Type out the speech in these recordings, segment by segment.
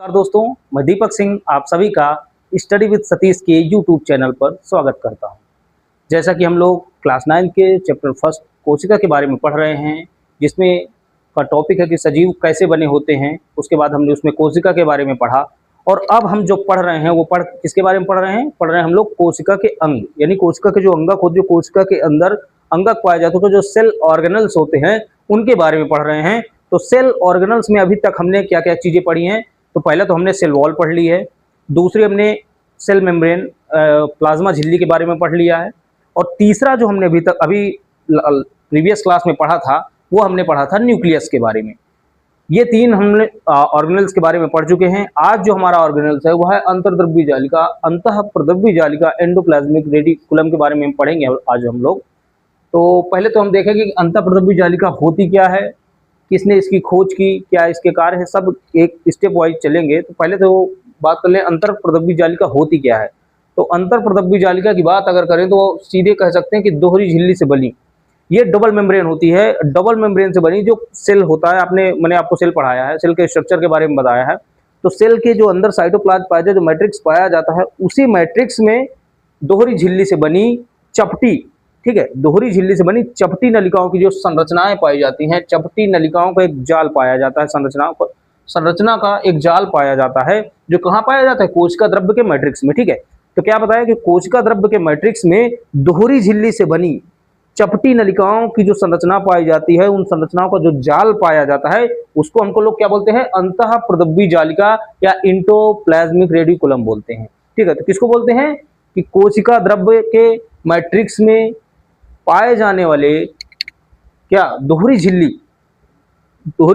नमस्कार दोस्तों, मैं दीपक सिंह आप सभी का स्टडी विद सतीश के यूट्यूब चैनल पर स्वागत करता हूं। जैसा कि हम लोग क्लास 9 के चैप्टर फर्स्ट कोशिका के बारे में पढ़ रहे हैं, जिसमें का टॉपिक है कि सजीव कैसे बने होते हैं। उसके बाद हमने उसमें कोशिका के बारे में पढ़ा और अब हम जो पढ़ रहे हैं वो किसके बारे में पढ़ रहे हैं हम लोग कोशिका के अंग, यानी कोशिका के जो अंगक होते, जो कोशिका के अंदर अंगक पाए जाते हैं, तो जो सेल ऑर्गेनल्स होते हैं उनके बारे में पढ़ रहे हैं। तो सेल ऑर्गेनल्स में अभी तक हमने क्या क्या चीज़ें पढ़ी हैं। तो पहले तो हमने सेल वॉल पढ़ ली है, दूसरी हमने सेल मेम्ब्रेन प्लाज्मा झिल्ली के बारे में पढ़ लिया है, और तीसरा जो हमने अभी प्रीवियस क्लास में पढ़ा था वो हमने पढ़ा था न्यूक्लियस के बारे में। ये तीन हमने ऑर्गेनल्स के बारे में पढ़ चुके हैं। आज जो हमारा ऑर्गेनल्स है वह है अंतर्द्रव्य जालिका, अंतःप्रद्रव्य जालिका, एंडोप्लाज्मिक रेटिकुलम के बारे में पढ़ेंगे आज हम लोग। तो पहले तो हम देखेंगे कि अंतःप्रद्रव्य जालिका होती क्या है, किसने इसकी खोज की, क्या इसके कार्य है, सब एक स्टेप वाइज चलेंगे। तो पहले तो बात कर लें अंतःप्रद्रव्य जालिका होती क्या है। तो अंतःप्रद्रव्य जालिका की बात अगर करें तो सीधे कह सकते हैं कि दोहरी झिल्ली से बनी ये डबल मेम्ब्रेन होती है। डबल मेम्ब्रेन से बनी जो सेल होता है, मैंने आपको सेल पढ़ाया है, सेल के स्ट्रक्चर के बारे में बताया है। तो सेल के जो अंदर साइटोप्लाज्म पाया जाए, जो मैट्रिक्स पाया जाता है, उसी मैट्रिक्स में दोहरी झिल्ली से बनी चपटी, ठीक है, दोहरी झिल्ली से बनी चपटी नलिकाओं की जो संरचनाएं पाई जाती हैं, चपटी नलिकाओं का एक जाल पाया जाता है, संरचना का एक जाल पाया जाता है, जो कहाँ पाया जाता है, कोशिका द्रव्य के मैट्रिक्स में। ठीक है, तो क्या बताया कि कोशिका द्रव्य के मैट्रिक्स में दोहरी झिल्ली से बनी चपटी नलिकाओं की जो संरचना पाई जाती है, उन संरचनाओं का जो जाल पाया जाता है, उसको हमको लोग क्या बोलते हैं, अंतःप्रद्रव्य जालिका या एंडोप्लाज्मिक रेटिकुलम बोलते हैं। ठीक है, तो किसको बोलते हैं कि कोशिका द्रव्य के मैट्रिक्स में पाए जाने वाले क्या दोहरी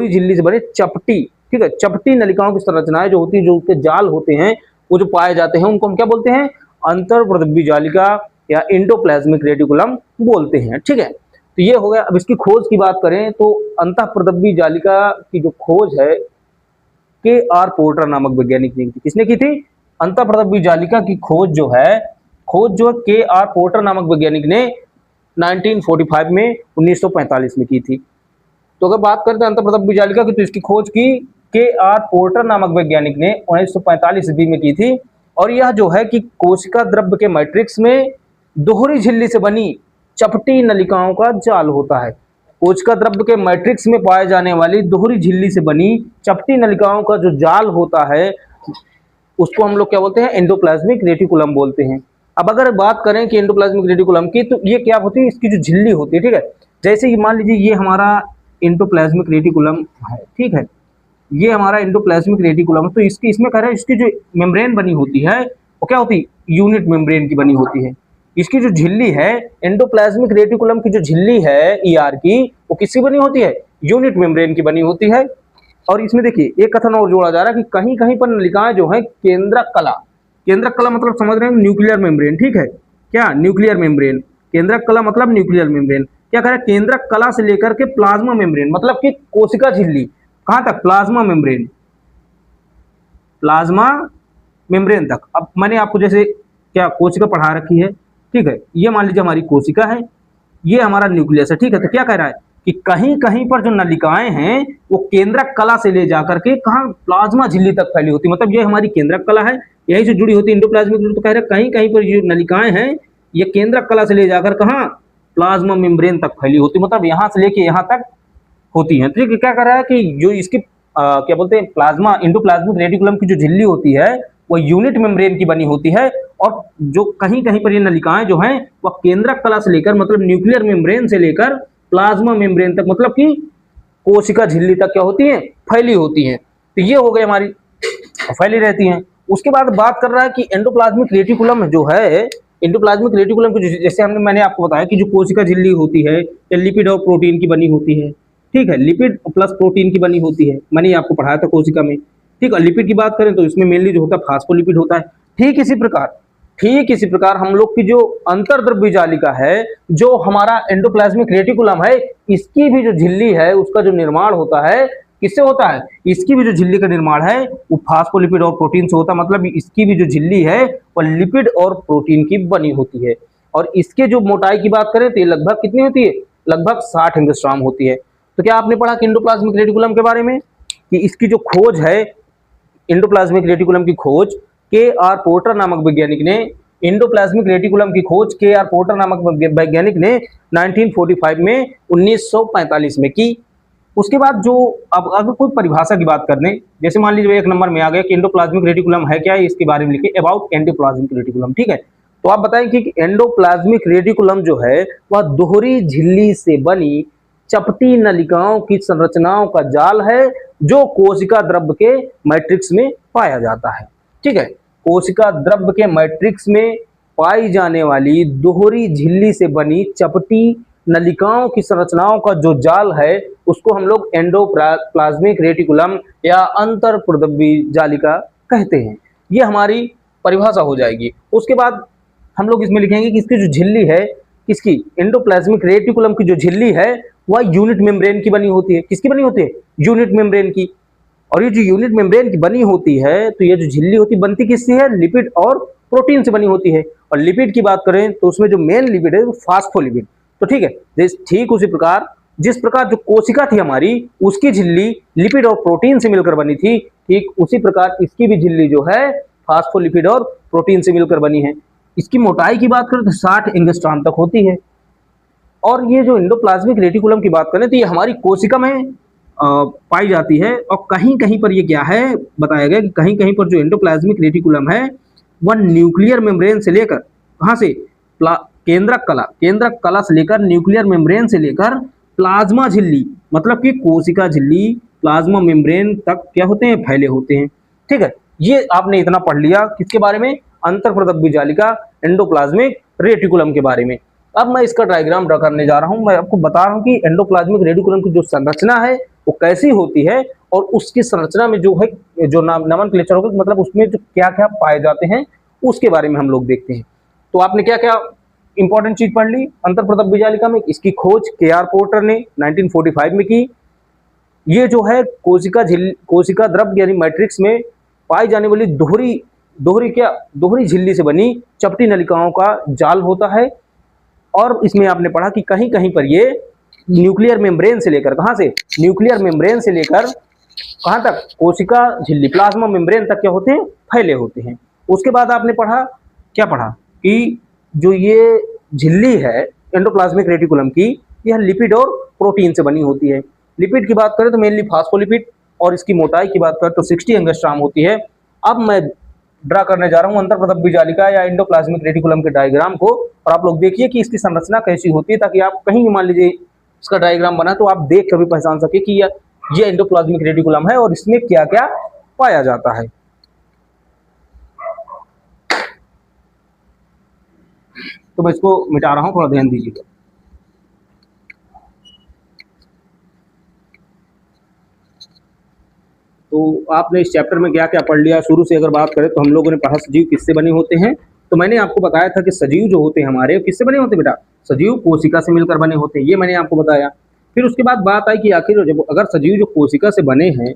झिल्ली से बने चपटी, ठीक है, चपटी नलिकाओं की संरचनाएं जो होती है, जो उसके जाल होते हैं, वो जो पाए जाते हैं, उनको हम क्या बोलते हैं, अंतःप्रद्रव्य जालिका या एंडोप्लाज्मिक रेटिकुलम बोलते हैं। ठीक है, तो ये हो गया। अब इसकी खोज की बात करें तो अंतःप्रद्रव्य जालिका की जो खोज है के.आर. पोर्टर नामक वैज्ञानिक ने की थी। किसने की थी? अंतःप्रद्रव्य जालिका की खोज जो है के.आर. पोर्टर नामक वैज्ञानिक ने 1945 में 1945 में की थी। तो अगर बात करते हैं अंतःप्रद्रव्य जालिका की, तो इसकी खोज की के.आर. पोर्टर नामक वैज्ञानिक ने 1945 ईस्वी में की थी। और यह जो है कि कोशिका द्रव्य के मैट्रिक्स में दोहरी झिल्ली से बनी चपटी नलिकाओं का जाल होता है। कोशिका द्रव्य के मैट्रिक्स में पाए जाने वाली दोहरी झिल्ली से बनी चपटी नलिकाओं का जो जाल होता है, उसको हम लोग क्या बोलते हैं, एंडोप्लाज्मिक रेटिकुलम बोलते हैं। अब अगर बात करें कि एंडोप्लाज्मिक रेटिकुलम की, तो ये क्या होती है, इसकी जो झिल्ली होती है, ठीक है, जैसे कि मान लीजिए ये हमारा एंडोप्लाज्मिक रेटिकुलम है, ठीक है, ये हमारा एंडोप्लाज्मिक रेटिकुलम, तो इसमें कह रहे हैं इसकी जो मेम्ब्रेन बनी होती है वो क्या होती है, यूनिट मेम्ब्रेन की बनी होती है। इसकी जो झिल्ली है, एंडोप्लाज्मिक रेटिकुलम की जो झिल्ली है ईआर की, वो किसकी बनी होती है, यूनिट मेम्ब्रेन की बनी होती है। और इसमें देखिए एक कथन और जोड़ा जा रहा है कि कहीं कहीं पर नलिकाएं जो है केंद्रक कला मतलब समझ रहे हैं, न्यूक्लियर मेम्ब्रेन, ठीक है, क्या न्यूक्लियर मेम्ब्रेन, केंद्रक कला मतलब न्यूक्लियर मेम्ब्रेन, क्या कह रहा है, केंद्रक कला से लेकर के प्लाज्मा मेम्ब्रेन, मतलब कि कोशिका झिल्ली कहां तक, प्लाज्मा मेम्ब्रेन तक। अब मैंने आपको जैसे क्या कोशिका पढ़ा रखी है, ठीक है, ये मान लीजिए हमारी कोशिका है, ये हमारा न्यूक्लियस है, ठीक है, तो क्या कह रहा है कि कहीं कहीं पर जो नलिकाएं हैं वो केंद्रक कला से ले जाकर के कहां, प्लाज्मा झिल्ली तक फैली होती है, मतलब ये हमारी केंद्रक कला है, यही से जुड़ी होती है एंडोप्लाज्मिक। तो कह रहे हैं कहीं कहीं पर जो नलिकाएं हैं ये केंद्रक कला से ले जाकर कहां, प्लाज्मा मेम्ब्रेन तक फैली होती है, मतलब यहां से लेके यहां तक होती है। तो ये क्या कर रहा है कि जो इसकी क्या बोलते हैं, प्लाज्मा एंडोप्लाज्मिक रेटिकुलम की जो झिल्ली होती है वो यूनिट मेम्ब्रेन की बनी होती है, और जो कहीं कहीं पर ये नलिकाएं जो हैं वह केंद्रक कला से लेकर मतलब न्यूक्लियर मेम्ब्रेन से लेकर प्लाज्मा मेम्ब्रेन तक, मतलब कि कोशिका झिल्ली तक क्या होती है, फैली होती है। तो ये हो गई हमारी, फैली रहती हैं। उसके बाद बात कर रहा है कि एंडोप्लाज्मिक रेटिकुलम जो है, एंडोप्लाज्मिक रेटिकुलम की जैसे मैंने आपको बताया कि जो कोशिका झिल्ली होती है या लिपिड और प्रोटीन की बनी होती है, ठीक है, लिपिड प्लस प्रोटीन की बनी होती है, मैंने आपको पढ़ाया था कोशिका में। ठीक है, लिपिड की बात करें तो इसमें मेनली जो होता है फास्फोलिपिड होता है। ठीक इसी प्रकार हम लोग की जो अंतर्द्रव्य जालिका है, जो हमारा एंडोप्लाज्मिक रेटिकुलम है, इसकी भी जो झिल्ली है उसका जो निर्माण होता है किससे होता है, इसकी भी जो झिल्ली का निर्माण है वो फास्फोलिपिड और प्रोटीन से होता है, मतलब इसकी भी जो झिल्ली है वो लिपिड और प्रोटीन की बनी होती है। और इसके जो मोटाई की बात करें तो ये लगभग कितनी होती है, लगभग 60 एंगस्ट्रॉम होती है। तो क्या आपने पढ़ा एंडोप्लाज्मिक रेटिकुलम के बारे में कि इसकी जो खोज है एंडोप्लाज्मिक रेटिकुलम की खोज के आर पोर्टर नामक वैज्ञानिक ने एंडोप्लाज्मिक रेटिकुलम की खोज के आर पोर्टर नामक वैज्ञानिक ने 1945 में 1945 में की। उसके बाद जो अब अगर कोई परिभाषा की बात करने, जैसे मान लीजिए 1 नंबर में आ गया कि एंडोप्लाज्मिक रेटिकुलम है क्या, इसके बारे में लिखे अबाउट एंडोप्लाज्मिक रेटिकुलम। ठीक है, तो आप बताएं कि एंडोप्लाज्मिक रेटिकुलम जो है वह दोहरी झिल्ली से बनी चपटी नलिकाओं की संरचनाओं का जाल है जो कोशिका द्रव्य के मैट्रिक्स में पाया जाता है। ठीक है, कोशिका द्रव्य के मैट्रिक्स में पाई जाने वाली दोहरी झिल्ली से बनी चपटी नलिकाओं की संरचनाओं का जो जाल है उसको हम लोग एंडोप्लाज्मिक रेटिकुलम या अंतर प्रद्रव्य जालिका कहते हैं। ये हमारी परिभाषा हो जाएगी। उसके बाद हम लोग इसमें लिखेंगे कि इसकी जो झिल्ली है, इसकी एंडोप्लाज्मिक रेटिकुलम की जो झिल्ली है वह यूनिट मेम्ब्रेन की बनी होती है। किसकी बनी होती है? यूनिट मेम्ब्रेन की। और ये जो यूनिट मेम्ब्रेन की बनी होती है, तो ये जो झिल्ली होती बनती किससे है? लिपिड और प्रोटीन से बनी होती है। और लिपिड की बात करें तो उसमें जो मेन लिपिड है वो फास्फोलिपिड। तो ठीक है, ठीक उसी प्रकार जिस प्रकार जो कोशिका थी हमारी उसकी झिल्ली लिपिड और प्रोटीन से मिलकर बनी थी, ठीक उसी प्रकार इसकी भी झिल्ली जो है फास्फोलिपिड और प्रोटीन से मिलकर बनी है। इसकी मोटाई की बात करें तो 60 एंगस्ट्रॉम तक होती है। और ये जो एंडोप्लाज्मिक रेटिकुलम की बात करें तो ये हमारी कोशिका में पाई जाती है। और कहीं कहीं पर ये क्या है बताया गया कि कहीं कहीं पर जो एंडोप्लाज्मिक रेटिकुलम है वह न्यूक्लियर मेम्ब्रेन से लेकर कहाँ से केंद्रक कला से लेकर न्यूक्लियर मेम्ब्रेन से लेकर प्लाज्मा झिल्ली, मतलब कि कोशिका झिल्ली प्लाज्मा मेम्ब्रेन तक क्या होते हैं? फैले होते हैं। ठीक है, ये आपने इतना पढ़ लिया किसके बारे में? अंतर प्रद्रव्य जालिका एंडोप्लाज्मिक रेटिकुलम के बारे में। अब मैं इसका डायग्राम ड्रा करने जा रहा हूं। मैं आपको बता रहा हूं कि एंडोप्लाज्मिक रेटिकुलम की जो संरचना है वो कैसी होती है और उसकी संरचना में जो है जो नोमेनक्लेचर होगा, मतलब उसमें जो क्या क्या पाए जाते हैं उसके बारे में हम लोग देखते हैं। तो आपने क्या क्या इंपॉर्टेंट चीज पढ़ ली अंतर प्रद्रव्य जालिका में? इसकी खोज के आर पोर्टर ने 1945 में की। ये जो है कोशिका द्रव्य यानी मैट्रिक्स में पाई जाने वाली दोहरी झिल्ली से बनी चपटी नलिकाओं का जाल होता है। और इसमें आपने पढ़ा कि कहीं कहीं पर ये न्यूक्लियर मेम्ब्रेन से लेकर कहां से? न्यूक्लियर मेम्ब्रेन से लेकर कहां तक? कोशिका झिल्ली प्लाज्मा मेम्ब्रेन तक क्या होते हैं? फैले होते हैं। उसके बाद आपने पढ़ा क्या पढ़ा कि जो ये झिल्ली है एंडोप्लाज्मिक रेटिकुलम की, यह लिपिड और प्रोटीन से बनी होती है। लिपिड की बात करें तो मेनली फास्फोलिपिड, और इसकी मोटाई की बात करें तो 60 एंगस्ट्रॉम होती है। अब मैं ड्रा करने जा रहा हूं अंतर प्रद्रव्य जालिका या एंडोप्लाज्मिक रेटिकुलम के डायग्राम को, और आप लोग देखिए कि इसकी संरचना कैसी होती है, ताकि आप कहीं भी मान लीजिए इसका डायग्राम बना तो आप देख कर भी पहचान सके कि ये एंडोप्लाज्मिक रेटिकुलम है और इसमें क्या क्या पाया जाता है। तो मैं इसको मिटा रहा हूं, थोड़ा ध्यान दीजिएगा। तो आपने इस चैप्टर में क्या क्या पढ़ लिया? शुरू से अगर बात करें तो हम लोगों ने पढ़ा सजीव किससे बने होते हैं। तो मैंने आपको बताया था कि सजीव जो होते हैं हमारे किससे बने होते हैं बेटा? सजीव कोशिका से मिलकर बने होते हैं, ये मैंने आपको बताया। फिर उसके बाद बात आई कि आखिर जब अगर सजीव जो कोशिका से बने हैं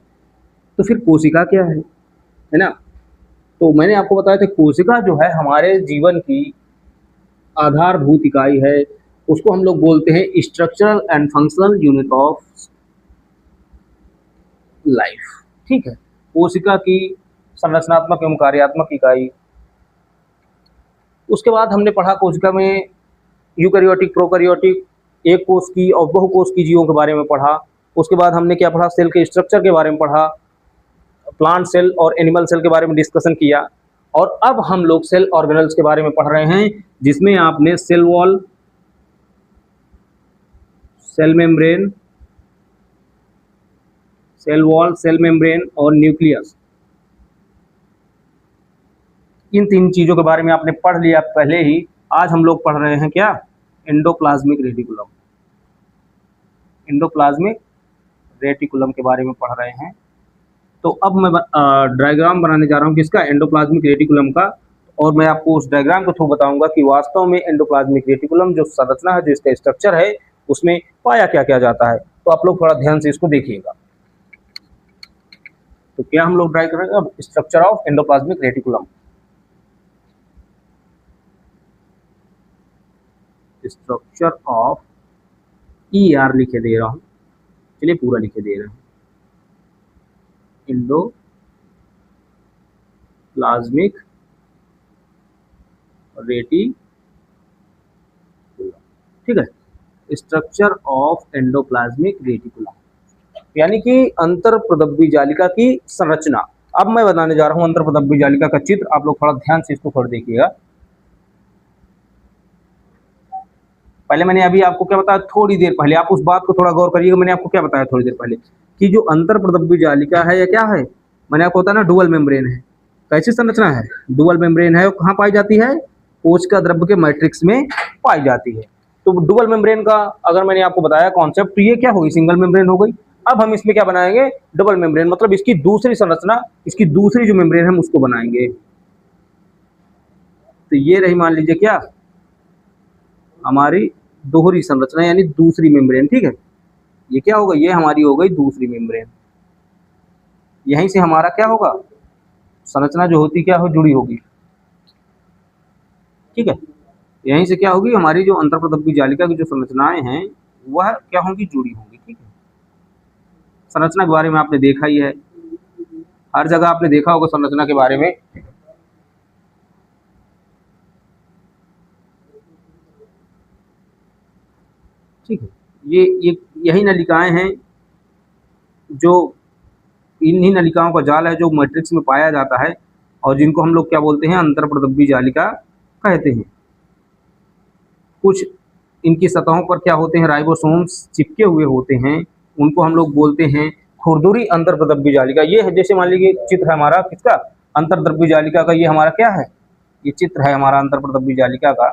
तो फिर कोशिका क्या है ना? तो मैंने आपको बताया था कोशिका जो है हमारे जीवन की आधारभूत इकाई है। उसको हम लोग बोलते हैं structural and functional unit of life. ठीक है, कोशिका की संरचनात्मक एवं कार्यात्मक इकाई। उसके बाद हमने पढ़ा कोशिका में यूकैरियोटिक, प्रोकैरियोटिक, एक कोष की और बहुकोष की जीवों के बारे में पढ़ा। उसके बाद हमने क्या पढ़ा? सेल के स्ट्रक्चर के बारे में पढ़ा, प्लांट सेल और एनिमल सेल के बारे में डिस्कशन किया। और अब हम लोग सेल ऑर्गेनल्स के बारे में पढ़ रहे हैं, जिसमें आपने cell wall, cell membrane, cell membrane और न्यूक्लियस, इन 3 चीजों के बारे में आपने पढ़ लिया पहले ही। आज हम लोग पढ़ रहे हैं क्या? Endoplasmic reticulum. एंडोप्लाज्मिक रेटिकुलम के बारे में पढ़ रहे हैं। तो अब मैं डायग्राम बनाने जा रहा हूं किसका? एंडोप्लाज्मिक रेटिकुलम का। और मैं आपको उस डायग्राम के थ्रू बताऊंगा कि वास्तव में एंडोप्लाज्मिक रेटिकुलम जो संरचना है, जो इसका स्ट्रक्चर है, उसमें पाया क्या क्या जाता है। तो आप लोग थोड़ा ध्यान से इसको देखिएगा। तो क्या हम लोग ड्राइव करेंगे अब? Structure of endoplasmic reticulum. Structure of ER लिखे दे रहा हूं, चलिए पूरा लिखे दे रहे हैं। एंडोप्लाज्मिक रेटिकुलम, ठीक है, स्ट्रक्चर ऑफ एंडोप्लाज्मिक रेटिकुलम, यानी कि अंतर्प्रदब्बी जालिका की संरचना। अब मैं बताने जा रहा हूं अंतर्प्रदब्बी जालिका का चित्र, आप लोग थोड़ा ध्यान से इसको थोड़ा देखिएगा। पहले मैंने अभी आपको क्या बताया, थोड़ी देर पहले, आप उस बात को थोड़ा गौर करिएगा, मैंने आपको क्या बताया थोड़ी देर पहले कि जो अंतर्प्रदब्बी जालिका है या क्या है, मैंने आपको बताया ना डुअल मेम्ब्रेन है। कैसी संरचना है, डुअल मेम्ब्रेन है। कहाँ पाई जाती है, कोशिका द्रव्य के मैट्रिक्स में पाई जाती है। तो डुअल मेम्ब्रेन का अगर मैंने आपको बताया कॉन्सेप्ट, तो ये क्या होगी, सिंगल मेम्ब्रेन हो गई। अब हम इसमें क्या बनाएंगे, डबल मेम्ब्रेन, मतलब इसकी दूसरी संरचना, इसकी दूसरी जो मेम्ब्रेन हम उसको बनाएंगे। तो ये रही मान लीजिए क्या, हमारी दोहरी संरचना यानी दूसरी मेम्ब्रेन, ठीक है। ये क्या होगा, ये हमारी हो गई दूसरी मेम्ब्रेन। यहीं से हमारा क्या होगा, संरचना जो होती क्या हो, जुड़ी होगी, ठीक है। यहीं से क्या होगी, हमारी जो अंतर्प्रदब्बी जालिका की जो संरचनाएं हैं वह क्या होंगी, जुड़ी होंगी, ठीक है। संरचना के बारे में आपने देखा ही है, हर जगह आपने देखा होगा संरचना के बारे में। ठीक है, ये यही नलिकाएं हैं जो, इन्हीं नलिकाओं का जाल है जो मैट्रिक्स में पाया जाता है और जिनको हम लोग क्या बोलते हैं, अंतर्प्रदब्बी जालिका कहते हैं। कुछ इनकी सतहों पर क्या होते हैं, राइबोसोम्स चिपके हुए होते हैं, उनको हम लोग बोलते हैं खुरदुरी अंतर्प्रदब्बी जालिका। ये है, जैसे मान लीजिए चित्र है हमारा किसका, अंतर्प्रदब्बी जालिका का। ये हमारा क्या है, ये चित्र है हमारा अंतर्प्रदब्बी जालिका का,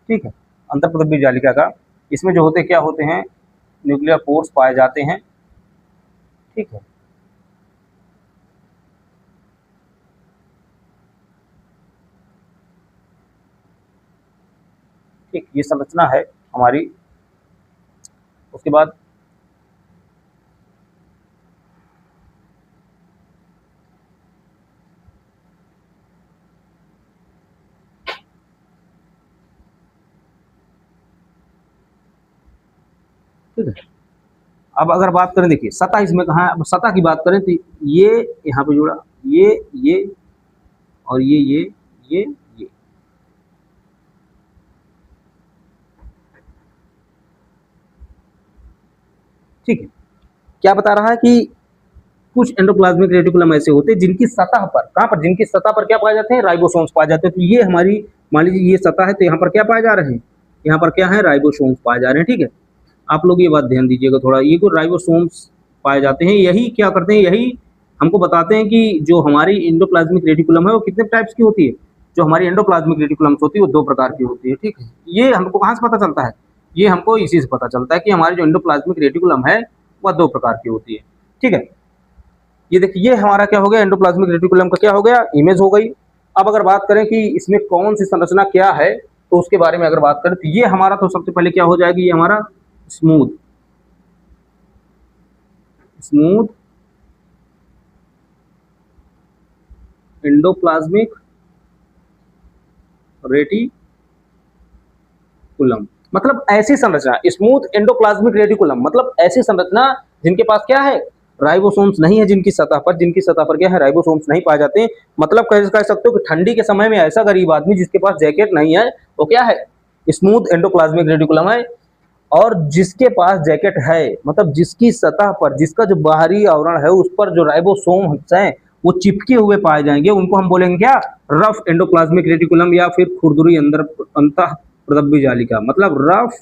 ठीक है, अंतर्प्रदब्बी जालिका का। इसमें जो होते क्या होते हैं, न्यूक्लियर पोर्स पाए जाते हैं, ठीक है। ठीक, ये संरचना है हमारी। उसके बाद ठीक है, अब अगर बात करें, देखिए सतह इसमें कहाँ है, अब सतह की बात करें तो ये यहाँ पे जुड़ा, ये और ये ठीक है। क्या बता रहा है कि कुछ एंडोप्लाज्मिक रेटिकुलम ऐसे होते हैं जिनकी सतह पर, कहाँ पर, जिनकी सतह पर क्या पाए जाते हैं, राइबोसोम्स पाए जाते हैं। तो ये हमारी मान लीजिए ये सतह है, तो यहाँ पर क्या पाए जा रहे हैं, यहाँ पर क्या है, राइबोसोम्स पाए जा रहे हैं, ठीक है। आप लोग ये बात ध्यान दीजिएगा थोड़ा, ये को राइबोसोम्स पाए जाते हैं। यही क्या करते हैं, यही हमको बताते हैं कि जो हमारी एंडोप्लाज्मिक रेटिकुलम है वो कितने टाइप्स की होती है। जो हमारी एंडोप्लाज्मिक रेटिकुलम्स होती है वो दो प्रकार की होती है, ठीक है। ये हमको कहाँ से पता चलता है, ये हमको इसी से पता चलता है कि हमारी जो एंडोप्लाज्मिक रेटिकुलम है वह दो प्रकार की होती है, ठीक है। ये देखिए, ये हमारा क्या हो गया, एंडोप्लाज्मिक रेटिकुलम का क्या हो गया, इमेज हो गई। अब अगर बात करें कि इसमें कौन सी संरचना क्या है, तो उसके बारे में अगर बात करें तो ये हमारा, तो सबसे पहले क्या हो जाएगी, ये हमारा स्मूथ एंडोप्लाज्मिक रेटिकुलम, मतलब ऐसी संरचना, स्मूथ एंडोप्लाज्मिक रेटिकुलम मतलब ऐसी संरचना जिनके पास क्या है, राइबोसोम्स नहीं है, जिनकी सतह पर क्या है, राइबोसोम्स नहीं पाए जाते। मतलब कह सकते हो कि ठंडी के समय में ऐसा गरीब आदमी जिसके पास जैकेट नहीं है वो क्या है, स्मूथ एंडोप्लाज्मिक रेटिकुलम है। और जिसके पास जैकेट है, मतलब जिसकी सतह पर, जिसका जो बाहरी आवरण है उस पर जो राइबोसोम्स हैं वो चिपके हुए पाए जाएंगे, उनको हम बोलेंगे क्या, रफ एंडोप्लाज्मिक रेटिकुलम या फिर खुरदुरी अंतःप्रदब्बी जालिका, मतलब रफ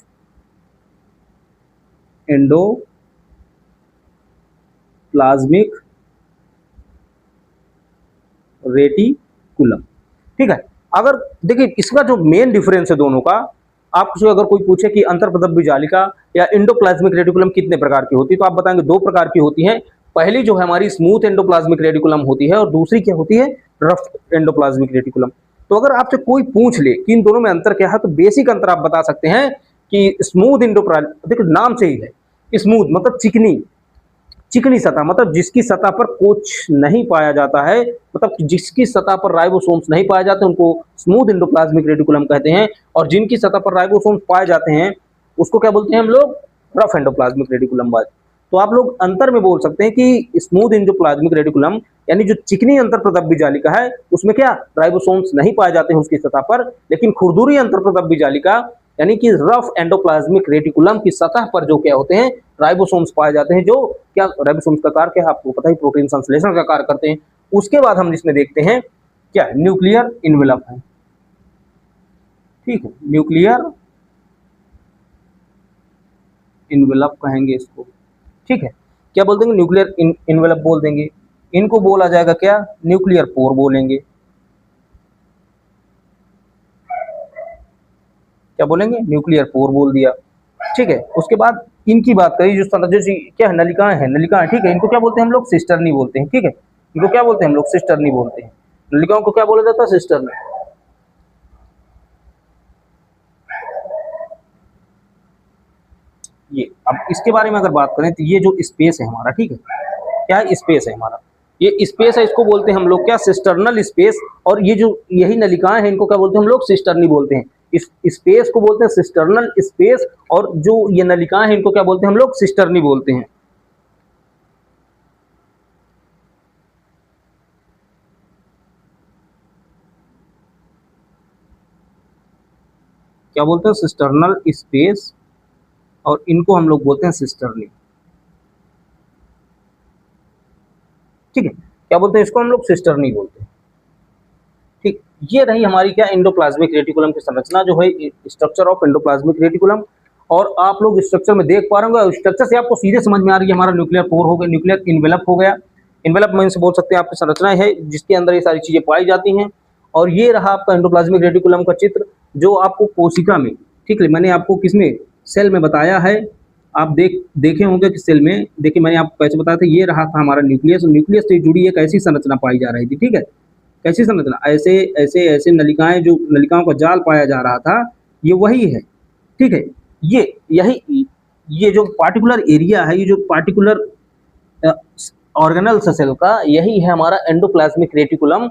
एंडोप्लाज्मिक रेटिकुलम, ठीक है। अगर देखिए इसका जो मेन डिफरेंस है दोनों का, आपसे अगर कोई पूछे कि अंतर्प्रदब्बी जालिका या एंडोप्लाज्मिक रेटिकुलम कितने प्रकार की होती है, तो आप बताएंगे दो प्रकार की होती हैं। पहली जो है हमारी स्मूथ एंडोप्लाज्मिक रेटिकुलम होती है और दूसरी क्या होती है, रफ एंडोप्लाज्मिक रेटिकुलम। तो अगर आपसे कोई पूछ ले कि इन दोनों में अंतर क्या है, तो बेसिक अंतर आप बता सकते हैं कि स्मूथ एंडोप्लाज्मिक, देखो नाम से ही है, स्मूथ मतलब चिकनी, चिकनी सतह, मतलब जिसकी सतह पर कुछ नहीं पाया जाता है, मतलब जिसकी सतह पर राइबोसोम्स नहीं पाए जाते उनको स्मूथ एंडोप्लाज्मिक रेटिकुलम कहते हैं। और जिनकी सतह पर राइबोसोम्स पाए जाते हैं उसको क्या बोलते हैं हम लोग, रफ एंडोप्लाज्मिक रेटिकुलम तो आप लोग अंतर में बोल सकते हैं कि स्मूथ एंडोप्लाज्मिक रेटिकुलम यानी जो चिकनी अंतर्प्रदब्य जालिका है उसमें क्या राइबोसोम्स नहीं पाए जाते हैं उसकी सतह पर, लेकिन खुरदुरी अंतर्प्रदब्य जालिका यानी कि रफ एंडोप्लाज्मिक रेटिकुलम की सतह पर जो क्या होते हैं राइबोसोम्स पाए जाते हैं, जो क्या राइबोसोम्स का कार्य क्या है आपको पता ही, प्रोटीन संश्लेषण का कार्य करते हैं। उसके बाद हम इसमें देखते हैं क्या न्यूक्लियर इन्वेलप है, ठीक है, न्यूक्लियर इन्वेलप कहेंगे इसको, ठीक है। क्या बोल देंगे, न्यूक्लियर इन्वेलप बोल देंगे। इनको बोला जाएगा क्या, न्यूक्लियर पोर बोलेंगे। क्या बोलेंगे, न्यूक्लियर पोर बोल दिया, ठीक है। उसके बाद इनकी बात करें, जो क्या है, नलिकाएं हैं, नलिकाएं, ठीक है, इनको क्या बोलते हैं हम लोग, सिस्टर्नी बोलते हैं, ठीक है। इनको क्या बोलते हैं हम लोग, सिस्टर्नी बोलते हैं। नलिकाओं को क्या बोला जाता है, सिस्टर्नी। ये अब इसके बारे में अगर बात करें तो ये जो स्पेस है हमारा, ठीक है, क्या है, स्पेस है हमारा, ये स्पेस है, इसको बोलते हैं हम लोग क्या, सिस्टर्नल स्पेस। और ये जो यही नलिकाएं हैं इनको क्या बोलते हैं हम लोग, सिस्टर्नी बोलते हैं। इस स्पेस को बोलते हैं सिस्टर्नल स्पेस, और जो ये नलिकाएं हैं इनको क्या बोलते हैं हम लोग, सिस्टर्नी बोलते हैं। क्या बोलते हैं, सिस्टर्नल स्पेस, और इनको हम लोग बोलते हैं सिस्टर्नी, ठीक है। क्या बोलते हैं इसको हम लोग, सिस्टर्नी बोलते हैं, ठीक। ये रही हमारी क्या, एंडोप्लाज्मिक रेटिकुलम की संरचना जो है, स्ट्रक्चर ऑफ एंडोप्लाज्मिक रेटिकुलम। और आप लोग स्ट्रक्चर में देख पा रहे होंगे, स्ट्रक्चर से आपको सीधे समझ में आ रही है हमारा न्यूक्लियर पोर हो गया, न्यूक्लियर इन्वेलप हो गया। इन्वेलप में से बोल सकते हैं आपकी संरचना है जिसके अंदर ये सारी चीजें पाई जाती हैं। और ये रहा आपका एंडोप्लाज्मिक रेटिकुलम का चित्र, जो आपको कोशिका में, ठीक है, मैंने आपको किसमें, सेल में बताया है। आप देखे होंगे कि सेल में, देखिए मैंने आपको कैसे बताया था, ये रहा था हमारा न्यूक्लियस, न्यूक्लियस से जुड़ी एक ऐसी संरचना पाई जा रही थी, ठीक है। कैसी संरचना, ऐसे ऐसे ऐसे नलिकाएं, जो नलिकाओं का जाल पाया जा रहा था, ये वही है, ठीक है। ये जो पार्टिकुलर एरिया है, ये जो पार्टिकुलर ऑर्गेनल्स सेल का, यही है हमारा एंडोप्लाज्मिक रेटिकुलम।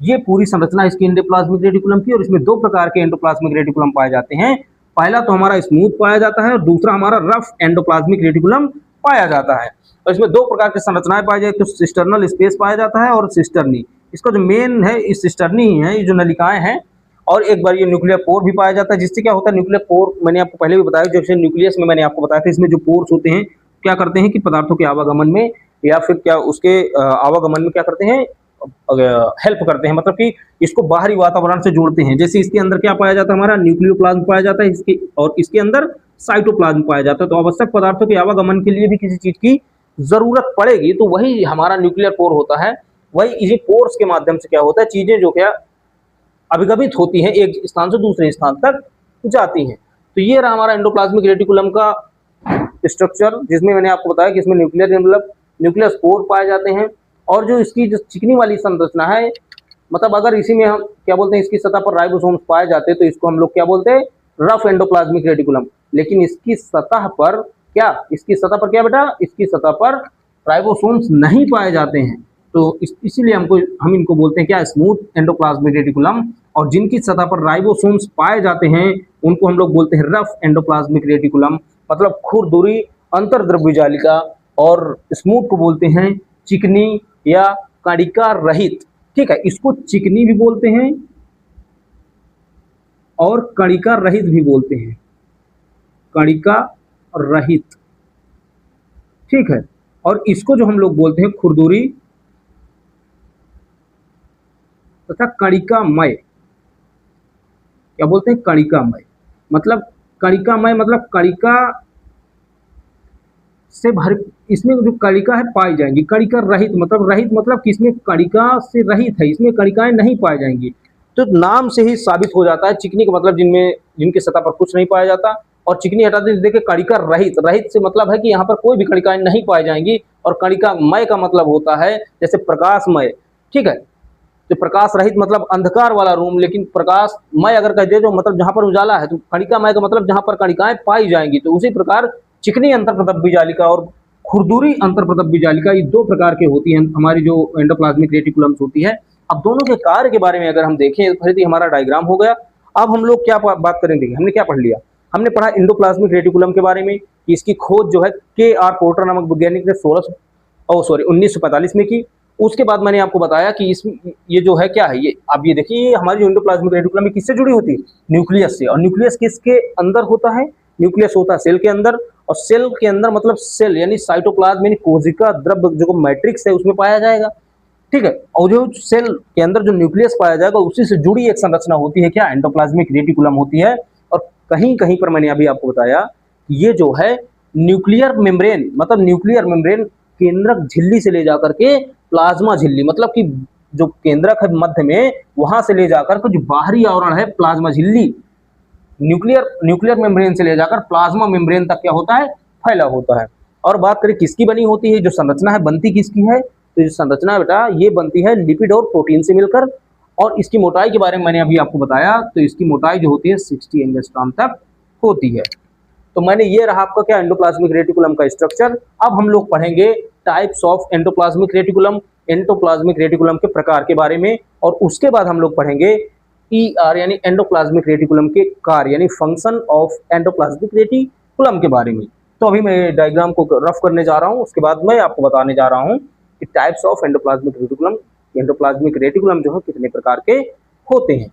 ये पूरी संरचना इसकी एंडोप्लाज्मिक रेटिकुलम की। और इसमें दो प्रकार के एंडोप्लाज्मिक रेटिकुलम पाए जाते हैं। पहला तो हमारा स्मूथ पाया जाता है और दूसरा हमारा रफ एंडोप्लाज्मिक रेटिकुलम पाया जाता है। और इसमें दो प्रकार की संरचनाएं पाई जाती है, तो सिस्टर्नल स्पेस पाया जाता है और सिस्टर्नी। इसका जो मेन है इस सिस्टर्नी ही है, ये जो नलिकाएं हैं। और एक बार ये न्यूक्लियर पोर भी पाया जाता है, जिससे क्या होता है, न्यूक्लियर पोर मैंने आपको पहले भी बताया, जैसे न्यूक्लियस में मैंने आपको बताया था, इसमें जो पोर्स होते हैं क्या करते हैं कि पदार्थों के आवागमन में या फिर क्या उसके आवागमन में क्या करते हैं, हेल्प करते हैं, मतलब कि इसको बाहरी वातावरण से जोड़ते हैं। जैसे इसके अंदर क्या पाया जाता है, हमारा न्यूक्लियोप्लाज्म पाया जाता है इसके, और इसके अंदर साइटोप्लाज्म पाया जाता है। तो आवश्यक पदार्थों के आवागमन के लिए भी किसी चीज की जरूरत पड़ेगी, तो वही हमारा न्यूक्लियर पोर होता है। वही इसी पोर्स के माध्यम से क्या होता है, चीजें जो क्या अभिगमित होती हैं, एक स्थान से दूसरे स्थान तक जाती हैं। तो ये रहा हमारा एंडोप्लाज्मिक रेटिकुलम का स्ट्रक्चर, जिसमें मैंने आपको बताया कि इसमें न्यूक्लियर एनवलप, न्यूक्लियस पोर पाए जाते हैं। और जो इसकी जो चिकनी वाली संरचना है, मतलब अगर इसी में हम क्या बोलते हैं, इसकी सतह पर राइबोसोम्स पाए जाते हैं, तो इसको हम लोग क्या बोलते हैं, रफ एंडोप्लाज्मिक रेटिकुलम। लेकिन इसकी सतह पर क्या, इसकी सतह पर क्या बेटा, इसकी सतह पर राइबोसोम्स नहीं पाए जाते हैं, तो इसीलिए हम इनको बोलते हैं क्या, स्मूथ एंडोप्लाज्मिक रेटिकुलम। और जिनकी सतह पर राइबोसोम्स पाए जाते हैं उनको हम लोग बोलते हैं रफ एंडोप्लाज्मिक रेटिकुलम, मतलब खुरदुरी अंतर्द्रव्य जालिका। और स्मूथ को बोलते हैं चिकनी या कणिका रहित, ठीक है, इसको चिकनी भी बोलते हैं और कणिका रहित भी बोलते हैं, कणिका रहित, ठीक है। और इसको जो हम लोग बोलते हैं खुरदुरी तथा कणिकामय, क्या बोलते हैं, कणिकामय। मतलब कणिकामय मतलब कणिका से भर, इसमें जो कणिका है पाई जाएंगी। कणिका रहित मतलब किसमें कणिका से रहित है, इसमें कणिकाएं नहीं पाई जाएंगी। तो नाम से ही साबित हो जाता है, चिकनी का मतलब जिनके सतह पर कुछ नहीं पाया जाता, और चिकनी हटा दें, देखिए कणिका रहित, रहित से मतलब है कि यहाँ पर कोई भी कणिकाएं नहीं पाई जाएंगी। और कणिकामय का मतलब होता है जैसे प्रकाशमय, ठीक है। तो प्रकाश रहित मतलब अंधकार वाला रूम, लेकिन प्रकाशमय अगर कह दे तो मतलब जहां पर उजाला है, तो कणिकामय का मतलब जहां पर कणिकाएं पाई जाएंगी। तो उसी प्रकार चिकनी अंतर्प्रदब्य जालिका और खुरदुरी अंतर्प्रदब्य जालिका, ये दो प्रकार की होती हैं हमारी जो एंडोप्लाज्मिक रेटिकुलम्स होती है। अब दोनों के कार्य के बारे में अगर हम देखें, फिर हमारा डायग्राम हो गया। अब हम लोग क्या बात करेंगे, हमने क्या पढ़ लिया, हमने पढ़ा एंडोप्लाज्मिक रेटिकुलम के बारे में, कि इसकी खोज जो है के.आर. पोर्टर नामक वैज्ञानिक ने 1945 में की। उसके बाद मैंने आपको बताया कि इस ये जो है क्या है, ये आप ये देखिए हमारी जो एंडोप्लाज्मिक रेटिकुलम है किससे जुड़ी होती है, न्यूक्लियस से। और न्यूक्लियस किसके अंदर होता है, न्यूक्लियस होता है सेल के अंदर। और सेल के अंदर मतलब सेल यानी साइटोप्लाज्म यानी कोशिका द्रव्य जो मैट्रिक्स है उसमें पाया जाएगा, ठीक है। और जो सेल के अंदर जो न्यूक्लियस पाया जाएगा उसी से जुड़ी एक संरचना होती है क्या, एंडोप्लाज्मिक रेटिकुलम होती है। और कहीं कहीं पर मैंने अभी आपको बताया ये जो है न्यूक्लियर मेम्ब्रेन, मतलब न्यूक्लियर मेम्ब्रेन केंद्रक झिल्ली से ले जाकर के प्लाज्मा झिल्ली, मतलब कि जो केंद्रक है मध्य में वहां से ले जाकर के जो बाहरी आवरण है प्लाज्मा झिल्ली, न्यूक्लियर मेम्ब्रेन से ले जाकर प्लाज्मा मेम्ब्रेन तक क्या होता है, फैला होता है। और बात करें किसकी बनी होती है, जो संरचना है बनती किसकी है, तो जो संरचना है बेटा ये बनती है लिपिड और प्रोटीन से मिलकर। और इसकी मोटाई के बारे में मैंने अभी आपको बताया, तो इसकी मोटाई जो होती है 60 एंगस्ट्रॉम तक होती है। तो मैंने ये रहा आपका क्या एंडोप्लाज्मिक रेटिकुलम का स्ट्रक्चर। अब हम लोग पढ़ेंगे types of endoplasmic reticulum, endoplasmic reticulum के प्रकार के बारे में। और उसके बाद हम लोग पढ़ेंगे ER यानी एंडोप्लाज्मिक रेटिकुलम के कार्य यानी फंक्शन ऑफ एंडोप्लाज्मिक रेटिकुलम के बारे में। तो अभी मैं डायग्राम को रफ करने जा रहा हूँ, उसके बाद मैं आपको बताने जा रहा हूँ कि types of endoplasmic reticulum, endoplasmic reticulum जो है कितने प्रकार के होते हैं।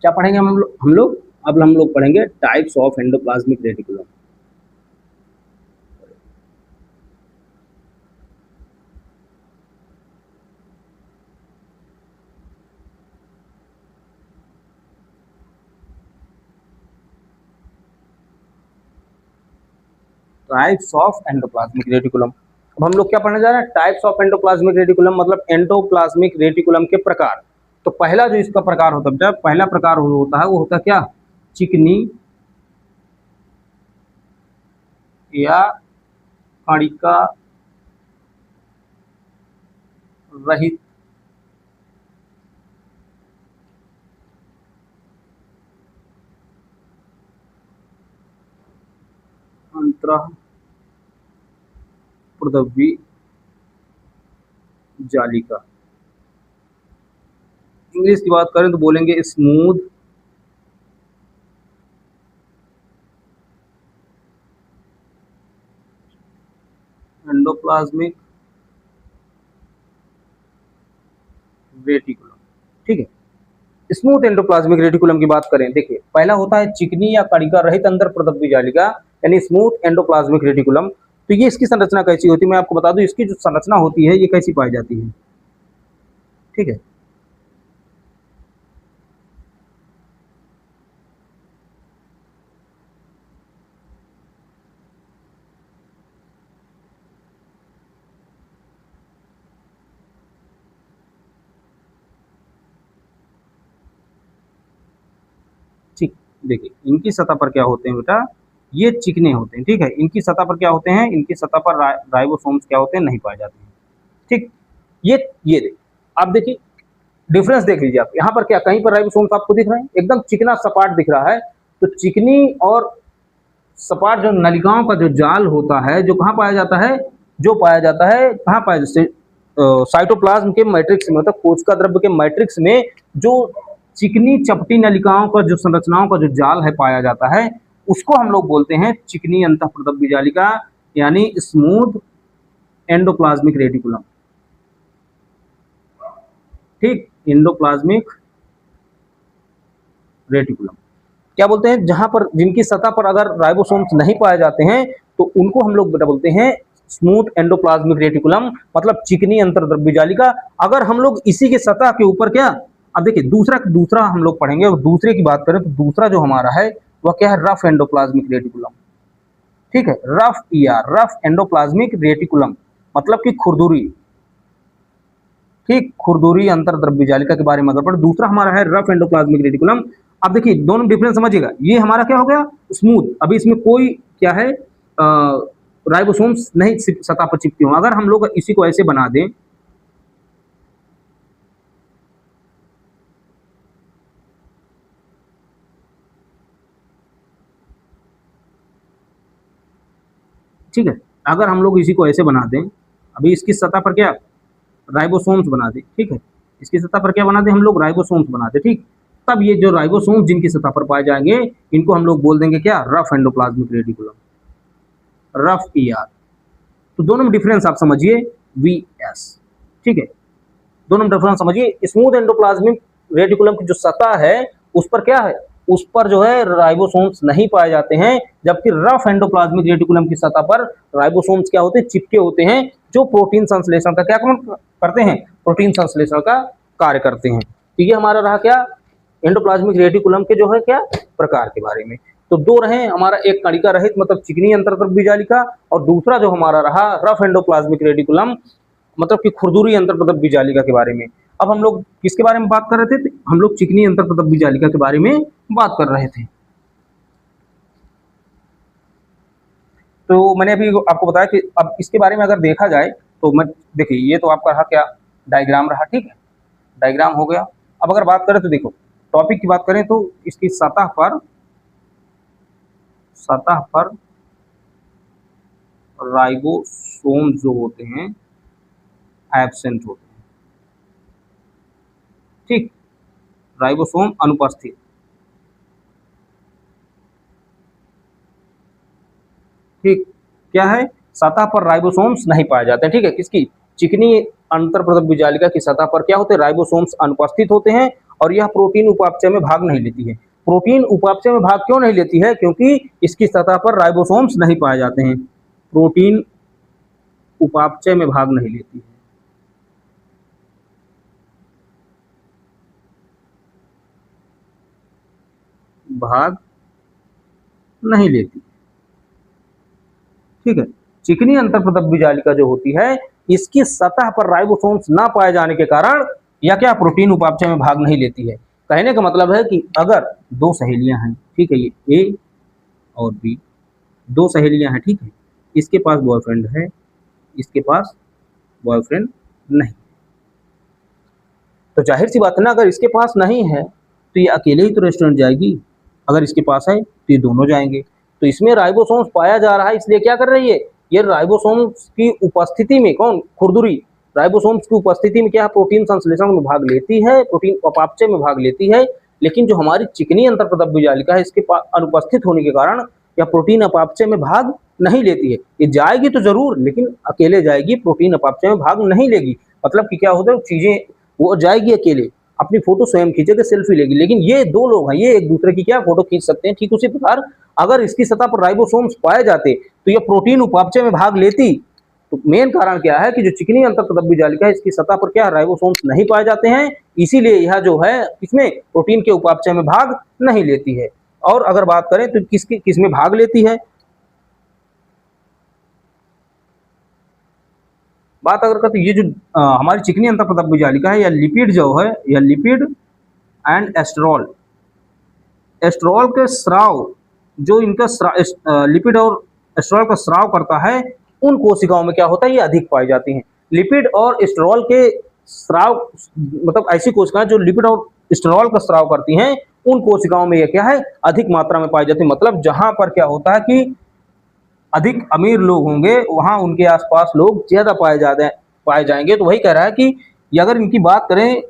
क्या पढ़ेंगे हम लोग अब हम लोग पढ़ेंगे types of endoplasmic reticulum. Types of endoplasmic reticulum. अब हम लोग क्या पढ़ने जा रहे हैं, टाइप्स ऑफ एंडोप्लाज्मिक रेटिकुलम मतलब एंडोप्लाज्मिक रेटिकुलम के प्रकार। तो पहला जो इसका प्रकार होता है, पहला प्रकार होता है वो होता है क्या, चिकनी या कणिका रहित अंतः प्रदव्य जालिका। इंग्लिश की बात करें तो बोलेंगे स्मूथ एंडोप्लाज्मिक रेटिकुलम, ठीक है। स्मूथ एंडोप्लाज्मिक रेटिकुलम की बात करें, देखिए पहला होता है चिकनी या कणिका रहित अंदर प्रदव्य जालिका यानी स्मूथ एंडोप्लाज्मिक रेटिकुलम। तो ये इसकी संरचना कैसी होती है, मैं आपको बता दूं इसकी जो संरचना होती है ये कैसी पाई जाती है, ठीक है। ठीक, देखिए इनकी सतह पर क्या होते हैं बेटा, ये चिकने होते हैं, ठीक है। इनकी सतह पर क्या होते हैं, इनकी सतह पर राइबोसोम्स क्या होते हैं, नहीं पाए जाते हैं, ठीक। ये देखिए आप देखिए डिफरेंस देख लीजिए आप, यहाँ पर क्या कहीं पर राइबोसोम्स आपको दिख रहे हैं, एकदम चिकना सपाट दिख रहा है। तो चिकनी और सपाट जो नलिकाओं का जो जाल होता है जो कहाँ पाया जाता है, जो पाया जाता है कहाँ पाया जाता है, साइटोप्लाज्म के मैट्रिक्स में, मतलब कोशिका द्रव्य के मैट्रिक्स में जो चिकनी चपटी नलिकाओं का जो संरचनाओं का जो जाल है पाया जाता है उसको हम लोग बोलते हैं चिकनी अंतःप्रदव्य जालिका यानी स्मूथ एंडोप्लाज्मिक रेटिकुलम, ठीक। एंडोप्लाज्मिक रेटिकुलम क्या बोलते हैं, जहां पर जिनकी सतह पर अगर राइबोसोम्स नहीं पाए जाते हैं तो उनको हम लोग बेटा बोलते हैं स्मूथ एंडोप्लाज्मिक रेटिकुलम, मतलब चिकनी अंतर्द्रव्य जालिका। अगर हम लोग इसी के सतह के ऊपर क्या, अब देखिए दूसरा हम लोग पढ़ेंगे, और दूसरे की बात करें तो दूसरा जो हमारा है वह क्या है, रफ एंडोप्लाज्मिक रेटिकुलम, ठीक है। Rough ER rough endoplasmic reticulum मतलब कि खुरदुरी, ठीक, खुरदुरी अंतर्द्रव्य जालिका के बारे में अगर पढ़े। दूसरा हमारा है रफ एंडोप्लाज्मिक रेटिकुलम। अब देखिए दोनों डिफरेंस समझिएगा, ये हमारा क्या हो गया स्मूथ, अभी इसमें कोई क्या है राइबोसोम्स नहीं सतह पर चिपके हों। अगर हम लोग इसी को ऐसे बना दें, ठीक है। अगर हम लोग इसी को ऐसे बना दें, अभी इसकी सतह पर क्या राइबोसोम्स बना दें, ठीक है, इसकी सतह पर क्या बना दें हम लोग राइबोसोम्स बना दें, ठीक। तब ये जो राइबोसोम्स जिनकी सतह पर पाए जाएंगे इनको हम लोग बोल देंगे क्या, rough endoplasmic reticulum, rough ER. तो दोनों में डिफरेंस आप समझिए वी एस, ठीक है, दोनों में डिफरेंस समझिए। स्मूथ एंडोप्लाज्मिक रेटिकुलम की जो सतह है उस पर क्या है, उस पर जो है राइबोसोम्स नहीं पाए जाते हैं, जबकि रफ एंडोप्लाज्मिक रेटिकुलम की सतह पर राइबोसोम्स क्या होते हैं, चिपके होते हैं, जो प्रोटीन संश्लेषण का क्या करते हैं, प्रोटीन संश्लेषण का कार्य करते हैं। तो ये हमारा रहा क्या, एंडोप्लाज्मिक रेटिकुलम के जो है क्या प्रकार के बारे में। तो दो रहे हमारा, एक कणिका रहित मतलब चिकनी अंतर्पद बीजालिका, और दूसरा जो हमारा रहा रफ एंडोप्लाज्मिक रेटिकुलम मतलब कि खुरदुरी अंतर्पद बीजालिका के बारे में। अब हम लोग किसके बारे में बात कर रहे थे, हम लोग चिकनी अंतर्पद बीजालिका के बारे में बात कर रहे थे। तो मैंने अभी आपको बताया कि अब इसके बारे में अगर देखा जाए तो मैं देखिए, ये तो आपका रहा क्या डायग्राम रहा, ठीक है, डायग्राम हो गया। अब अगर बात करें तो देखो टॉपिक की बात करें तो इसकी सतह पर राइबोसोम जो होते हैं एब्सेंट होते हैं, ठीक, राइबोसोम अनुपस्थित, ठीक, क्या है, सतह पर राइबोसोम्स नहीं पाए जाते हैं, ठीक है, किसकी, चिकनी अंतर्पृथक बीजालिका की सतह पर क्या होते हैं, राइबोसोम्स अनुपस्थित होते हैं, और यह प्रोटीन उपापचय में भाग नहीं लेती है। प्रोटीन उपापचय में भाग क्यों नहीं लेती है, क्योंकि इसकी सतह पर राइबोसोम्स नहीं पाए जाते हैं, प्रोटीन उपापचय में भाग नहीं लेती है। भाग नहीं लेती, ठीक है। चिकनी अंतर्पृथक बीजालिका जो होती है इसकी सतह पर राइबोसोम्स ना पाए जाने के कारण या क्या प्रोटीन उपापचय में भाग नहीं लेती है। कहने का मतलब है कि अगर दो सहेलियां हैं, ठीक है, ये ए और बी, दो सहेलियां हैं, ठीक है, इसके पास बॉयफ्रेंड है, इसके पास बॉयफ्रेंड नहीं, तो जाहिर सी बात है ना, अगर इसके पास नहीं है तो ये अकेले ही तो रेस्टोरेंट जाएगी, अगर इसके पास है तो ये दोनों जाएंगे। तो इसमें राइबोसोम्स पाया जा रहा है, इसलिए क्या कर रही है, ये राइबोसोम्स की उपस्थिति में, कौन, खुरदुरी, राइबोसोम्स की उपस्थिति में क्या प्रोटीन संश्लेषण में भाग लेती है, प्रोटीन उपापचय में भाग लेती है। लेकिन जो हमारी चिकनी अंतर्पृथक बीजालिका है इसके अनुपस्थित होने के कारण या प्रोटीन अपापचय में भाग नहीं लेती है। ये जाएगी तो जरूर लेकिन अकेले जाएगी, प्रोटीन अपापचय में भाग नहीं लेगी। मतलब कि क्या होता है, चीजें वो जाएगी अकेले, अपनी फोटो स्वयं खींचेगी, सेल्फी लेगी, लेकिन ये दो लोग हैं, ये एक दूसरे की क्या फोटो खींच सकते हैं। ठीक उसी प्रकार अगर इसकी सतह पर राइबोसोम्स पाए जाते तो यह प्रोटीन उपापचय में भाग लेती। तो मेन कारण क्या है कि जो चिकनी अंतर्पृथक बीजालिका है इसकी सतह पर क्या राइबोसोम्स नहीं पाए जाते हैं, इसीलिए यह जो है इसमें प्रोटीन के उपापचय में भाग नहीं लेती है। और अगर बात करें तो किसमें भाग लेती है, बात अगर करते ये जो हमारी चिकनी अंतर्पृथक बीजालिका है या लिपिड जो है, या लिपिड एंड एस्ट्रॉल, एस्ट्रॉल के स्राव जो इनका लिपिड और एस्ट्रॉल का स्राव करता है उन कोशिकाओं में क्या होता है, ये अधिक पाई जाती हैं। लिपिड और एस्ट्रॉल के स्राव मतलब ऐसी कोशिकाएं जो लिपिड और एस्ट्रॉल का स्राव करती हैं उन कोशिकाओं में ये क्या है, अधिक मात्रा में पाई जाती है। मतलब जहां पर क्या होता है कि अधिक अमीर लोग होंगे वहां उनके आसपास लोग ज्यादा पाए जाएंगे। तो वही कह रहा है कि अगर इनकी बात करें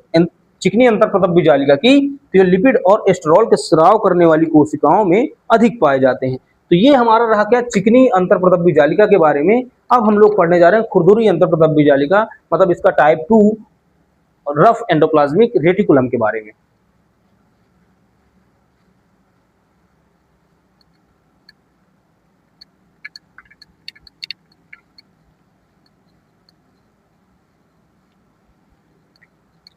चिकनी अंतर्पृथक बीजालिका की तो ये लिपिड और एस्टेरॉल के स्राव करने वाली कोशिकाओं में अधिक पाए जाते हैं। तो ये हमारा रहा क्या चिकनी अंतर्पृथक बीजालिका के बारे में। अब हम लोग पढ़ने जा रहे हैं खुरदुरी अंतर्पृथक बीजालिका, मतलब इसका टाइप 2 रफ एंडोप्लाज्मिक रेटिकुलम के बारे में।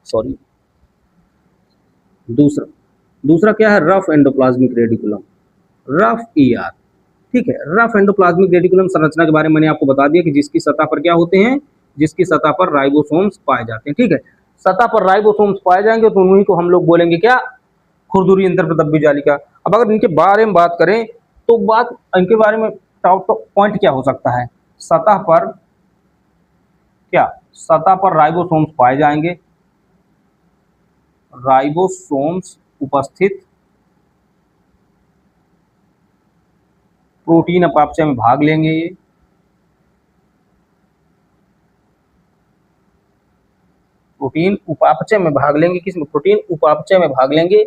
सॉरी, दूसरा क्या है, rough endoplasmic reticulum, rough ER. ठीक है, रफ एंडोप्लाज्मिक रेटिकुलम संरचना के बारे में मैंने आपको बता दिया कि जिसकी सतह पर क्या होते हैं, जिसकी सतह पर राइबोसोम्स पाए जाते हैं। ठीक है, सतह पर राइबोसोम्स पाए जाएंगे तो उन्हीं को हम लोग बोलेंगे क्या, खुरदुरी अंतर्पृथक बीजालिका। अब अगर इनके बारे में बात करें तो बात इनके बारे में टॉप पॉइंट क्या हो सकता है, सतह पर क्या, सतह पर राइबोसोम्स पाए जाएंगे, राइबोसोम्स उपस्थित, प्रोटीन अपापचय में भाग लेंगे ये, प्रोटीन उपापचय में भाग लेंगे, किसमें, प्रोटीन उपापचय में भाग लेंगे।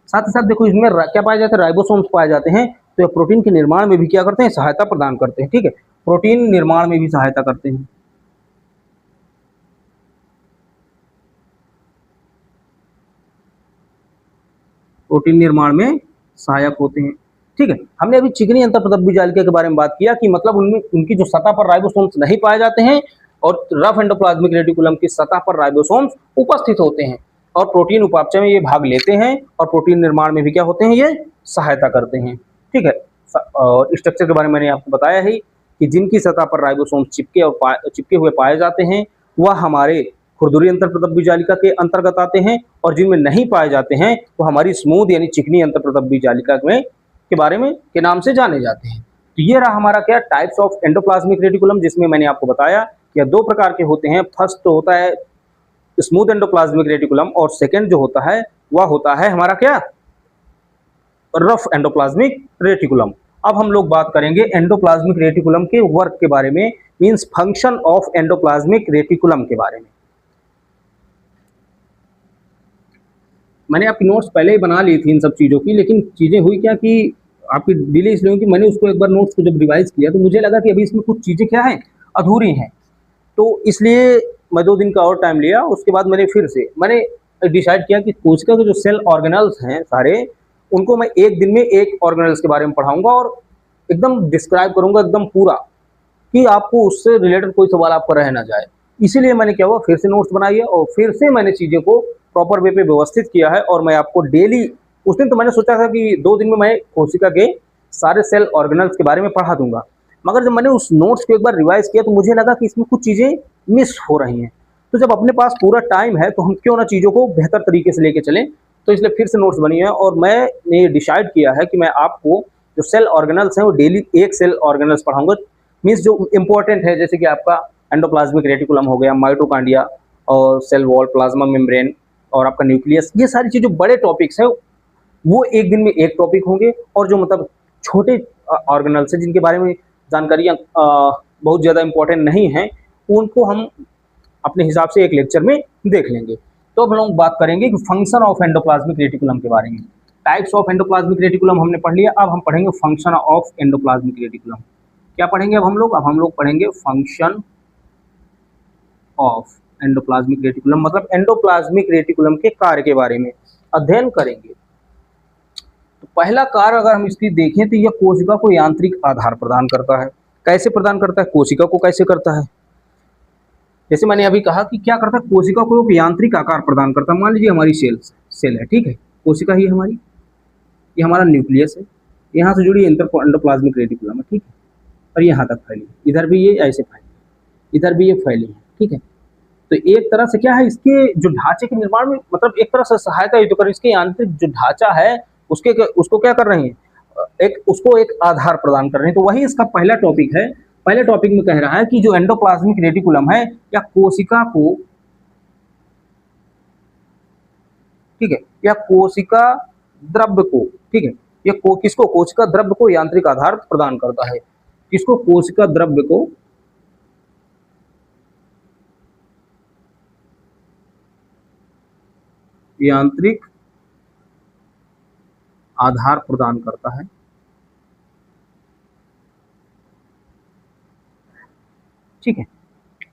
साथ ही साथ देखो इसमें क्या पाए जाते हैं, राइबोसोम्स पाए जाते हैं, तो ये प्रोटीन के निर्माण में भी क्या करते हैं, सहायता प्रदान करते हैं। ठीक है, प्रोटीन निर्माण में भी सहायता करते हैं। प्रोटीन निर्माण में सहायक होते हैं। ठीक है, हमने अभी चिकनी अंतःप्रदब्धी जालिका के बारे में बात किया कि मतलब उनमें उनकी जो सतह पर राइबोसोम्स नहीं पाए जाते हैं और रफ एंडोप्लाज्मिक रेटिकुलम की सतह पर राइबोसोम्स उपस्थित होते हैं और प्रोटीन उपापचय में ये भाग लेते हैं और प्रोटीन निर्माण में भी क्या होते हैं, ये सहायता करते हैं। ठीक है, और स्ट्रक्चर के बारे में मैंने आपको बताया ही कि जिनकी सतह पर राइबोसोम्स चिपके हुए पाए जाते हैं वह हमारे खुरदुरी अंतःप्रदब्धी जालिका के अंतर्गत आते हैं और जिनमें नहीं पाए जाते हैं वो हमारी स्मूथ यानी चिकनी अंतःप्रदब्धी जालिका में के बारे में के नाम से जाने जाते हैं। तो ये रहा हमारा क्या, टाइप्स ऑफ एंडोप्लाज्मिक रेटिकुलम, जिसमें मैंने आपको बताया कि दो प्रकार के होते हैं। फर्स्ट तो होता है स्मूथ एंडोप्लाज्मिक रेटिकुलम और सेकंड जो होता है वह होता है हमारा क्या, रफ एंडोप्लाज्मिक रेटिकुलम। अब हम लोग बात करेंगे एंडोप्लाज्मिक रेटिकुलम के वर्क के बारे में, means function of endoplasmic reticulum के बारे में। मैंने आपकी नोट्स पहले ही बना ली थी इन सब चीज़ों की, लेकिन चीज़ें हुई क्या कि आपकी डिले इसलिए हुई कि मैंने उसको एक बार नोट्स को जब रिवाइज किया तो मुझे लगा कि अभी इसमें कुछ चीज़ें क्या हैं, अधूरी हैं। तो इसलिए मैं 2 दिन का और टाइम लिया। उसके बाद मैंने डिसाइड किया कि कोशिका के जो सेल ऑर्गेनल्स हैं सारे, उनको मैं एक दिन में एक ऑर्गेनल्स के बारे में पढ़ाऊंगा और एकदम डिस्क्राइब करूंगा एकदम पूरा, कि आपको उससे रिलेटेड कोई सवाल आपका रह ना जाए। इसीलिए मैंने क्या हुआ, फिर से नोट्स बनाई है और फिर से मैंने चीज़ों को प्रॉपर वे पे व्यवस्थित किया है और मैं आपको डेली, उस दिन तो मैंने सोचा था कि 2 दिन में मैं कोशिका के सारे सेल ऑर्गेनल्स के बारे में पढ़ा दूंगा, मगर जब मैंने उस नोट्स को एक बार रिवाइज किया तो मुझे लगा कि इसमें कुछ चीज़ें मिस हो रही हैं। तो जब अपने पास पूरा टाइम है तो हम क्यों ना चीज़ों को बेहतर तरीके से लेके चलें, तो इसलिए फिर से नोट्स बनी है और मैंने ये डिसाइड किया है कि मैं आपको जो सेल ऑर्गेनल्स हैं वो डेली एक सेल ऑर्गेनल्स पढ़ाऊंगा, मीन्स जो इंपॉर्टेंट है, जैसे कि आपका एंडोप्लाज्मिक रेटिकुलम हो गया, माइटोकॉन्ड्रिया और सेल वॉल, प्लाज्मा मेम्ब्रेन और आपका न्यूक्लियस, ये सारी चीज़ें बड़े टॉपिक्स हैं, वो एक दिन में एक टॉपिक होंगे। और जो मतलब छोटे ऑर्गेनल्स हैं जिनके बारे में जानकारियाँ बहुत ज़्यादा इंपॉर्टेंट नहीं हैं, उनको हम अपने हिसाब से एक लेक्चर में देख लेंगे। तो अब हम लोग बात करेंगे कि फंक्शन ऑफ एंडोप्लाज्मिक रेटिकुलम के बारे में। टाइप्स ऑफ एंडोप्लाज्मिक रेटिकुलम हमने पढ़ लिया, अब हम पढ़ेंगे फंक्शन ऑफ एंडोप्लाज्मिक रेटिकुलम। क्या पढ़ेंगे अब हम लोग पढ़ेंगे फंक्शन ऑफ एंडोप्लाज्मिक रेटिकुलम, मतलब एंडोप्लाज्मिक रेटिकुलम के कार्य के बारे में अध्ययन करेंगे। तो पहला कार्य अगर हम इसकी देखें तो यह कोशिका को यांत्रिक आधार प्रदान करता है। कैसे प्रदान करता है, कोशिका को कैसे करता है, जैसे मैंने अभी कहा कि क्या करता है, कोशिका को एक यांत्रिक आकार प्रदान करता है। मान लीजिए हमारी सेल है, ठीक है, कोशिका ही हमारी, ये हमारा न्यूक्लियस है, यहाँ से जुड़ी एंडोप्लाज्मिक रेटिकुलम है, ठीक है, और यहाँ तक फैली, इधर भी ये ऐसे फैली, इधर भी ये फैली है, ठीक है। तो एक तरह से क्या है, इसके जो ढांचे के निर्माण में मतलब एक तरह से सहायता तो कर, इसके यांत्रिक जो ढांचा है उसको क्या कर रहे हैं, उसको एक आधार प्रदान कर रहे हैं। तो वही इसका पहला टॉपिक है। पहले टॉपिक में कह रहा है कि जो एंडोप्लाज्मिक रेटिकुलम है या कोशिका को, ठीक है, या कोशिका द्रव्य को, ठीक है, ये किसको, कोशिका द्रव्य को यांत्रिक आधार प्रदान करता है। किसको, कोशिका द्रव्य को यांत्रिक आधार प्रदान करता है। ठीक है,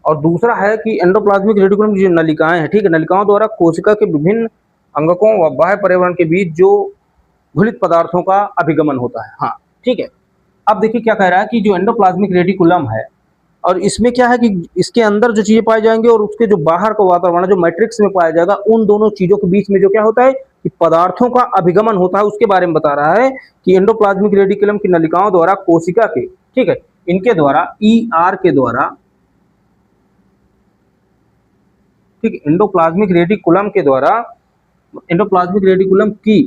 और दूसरा है कि एंडोप्लाज्मिक रेटिकुलम की जो नलिकाएं हैं, ठीक है, नलिकाओं द्वारा कोशिका के विभिन्न अंगकों व बाह्य पर्यावरण के बीच जो घुलित पदार्थों का अभिगमन होता है। हाँ, ठीक है। अब देखिए क्या कह रहा है कि जो एंडोप्लाज्मिक रेटिकुलम है और इसमें क्या है कि इसके अंदर जो चीजें पाई जाएंगी और उसके जो बाहर का वातावरण जो मैट्रिक्स में पाया जाएगा, उन दोनों चीजों के बीच में जो क्या होता है कि पदार्थों का अभिगमन होता है, उसके बारे में बता रहा है कि एंडोप्लाज्मिक रेटिकुलम की नलिकाओं द्वारा कोशिका के, ठीक है, इनके द्वारा ER के द्वारा, ठीक, एंडोप्लाज्मिक रेटिकुलम के द्वारा, एंडोप्लाज्मिक रेटिकुलम की,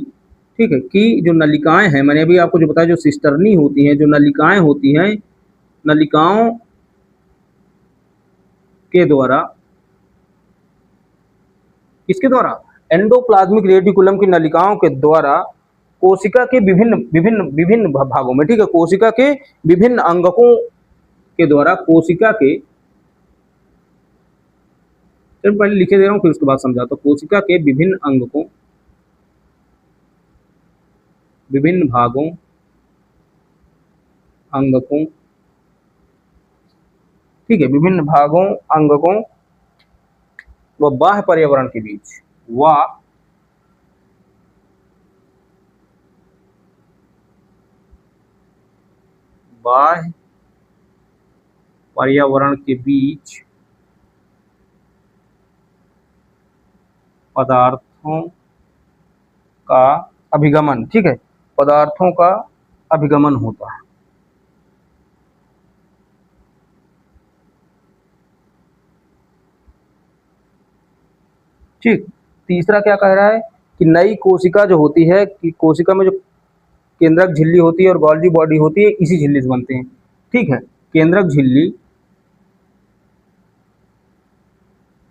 ठीक है, की जो नलिकाएं हैं, मैंने अभी आपको जो बताया, जो सिस्टर्नी होती हैं, जो नलिकाएं होती हैं, नलिकाओं के द्वारा, किसके द्वारा, एंडोप्लाज्मिक रेटिकुलम की नलिकाओं के द्वारा कोशिका के विभिन्न विभिन्न विभिन्न भागों में, ठीक है, कोशिका के विभिन्न अंगकों के द्वारा कोशिका के, चलो पहले लिखे दे रहा हूं फिर उसके बाद समझाता हूं। कोशिका के विभिन्न अंगकों, विभिन्न भागों, अंगकों, ठीक है, विभिन्न भागों, अंगकों व बाह्य पर्यावरण के बीच, व बाह्य पर्यावरण के बीच पदार्थों का अभिगमन, ठीक है, पदार्थों का अभिगमन होता है। ठीक, तीसरा क्या कह रहा है कि नई कोशिका जो होती है, कि कोशिका में जो केंद्रक झिल्ली होती है और गोल्जी बॉडी होती है, इसी झिल्ली से बनते हैं, ठीक है, केंद्रक झिल्ली,